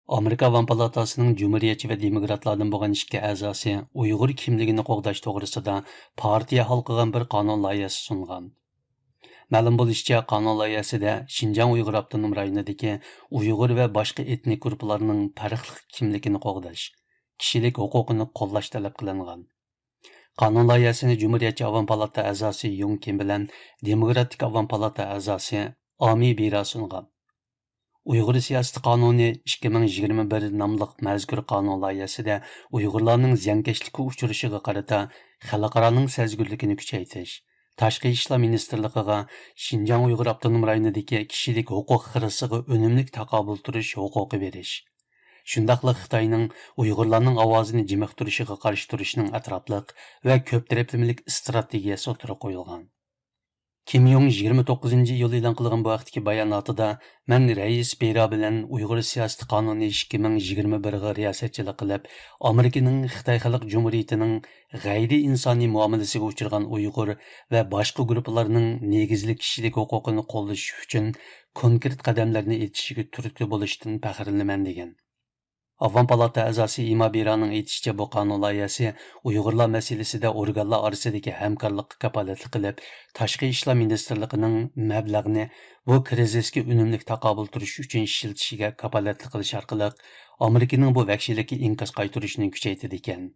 Amerika Avam Palatasının Cumhuriyetçi ve Demokratlardan bo'lgan ikki a'zosi Uyg'ur kimligini qo'g'dash to'g'risida partiya hal qilgan bir qonun loyihasi sungan. Ma'lum bo'lishicha, qonun loyihasida Xinjiang Uyg'ur avtonom rayonidagi Uyg'ur va boshqa etnik guruhlarning farqli kimligini qo'g'dash, kishilik huquqini qo'llash talab qilingan. Qonun loyihasini Cumhuriyetçi Avam Palata a'zosi Yung Kim bilan Demokratik Avam Palata a'zosi Ami Bira sungan. Uyg'ur siyosati qonuni 2021 nomli mazkur qonun loyihasida Uyg'urlarning ziyonkashlikka uchrashiga qarata xalqaroning sezgurligini kuchaytirish, Tashqi ishlar ministrligiga Xinjiang Uyg'ur avtonom rayonidagi kishilik huquq xirisiga unumli taqobil turish huquqi berish, shundaqla Xitoyning Uyg'urlarning ovozini jimiqtirishiga qarshi turishning atrofliq va ko'p taraflamalik strategiyasi o'tirib qo'yilgan. Kim Jong 29 iyul e'lon qilgan bu vaqtdagi bayonotida "Men Rais Bera bilan Uyg'ur siyosati qonuni 2021 ga riyosatchilik qilib, Amerikaning Xitoy Xalq Jumhuriyatining g'ayri insoniy muomalasiga uchragan Uyg'ur va boshqa guruhlarning negizli kishilik huquqini qo'llash uchun konkret qadamlarni etishiga turtki bo'lishdan faxrlanaman" degan. Avam Palata a'zosi Ima Biraning aytishicha, bu qonun loyihasi Uyg'urlar masalasida organlar orasidagi hamkorlikqa kafolatlik qilib, Tashqi ishlar ministrligining mablag'ni bu krizisga unumli taqobil turish uchun ishlatishiga kafolatlik qilish orqali Amerikaning bu vahshiylikka inqas qaytarishni kuchaytirdi ekan.